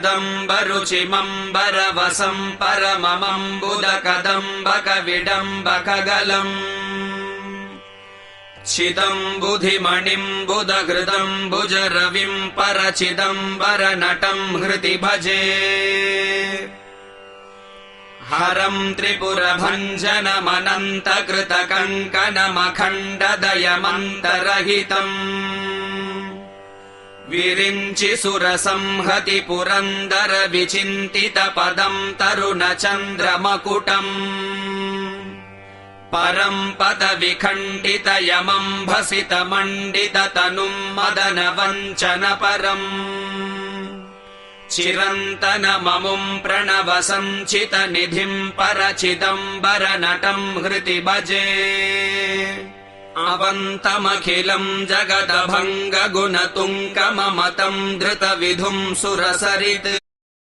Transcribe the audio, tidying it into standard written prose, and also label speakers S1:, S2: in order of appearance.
S1: दम्बरुचिमम्बरवसम् परममम्बुदकदम्बकविडम्बकगलम् चिदम्बुधिमणिम् बुधघृदम्बुजरविम् परचिदम्बरनटम् हृदि भजे हरम् त्रिपुरभञ्जनमनन्तकृतकङ्कणमखण्डदयमन्तरहितम् विरिञ्चि सुरसंहति पुरन्दर विचिन्तितपदम् तरुणचन्द्रमकुटम् परम् पदविखण्डितयमम् भसितमण्डिततनुम् मदनवञ्चनपरम् चिरन्तनममुम् प्रणवसञ्चितनिधिम् परचिदम्बरनटम् हृदि भजे अवन्तमखिलम् जगदभङ्गगुणतुङ्कममतम् धृतविधुम् सुरसरित्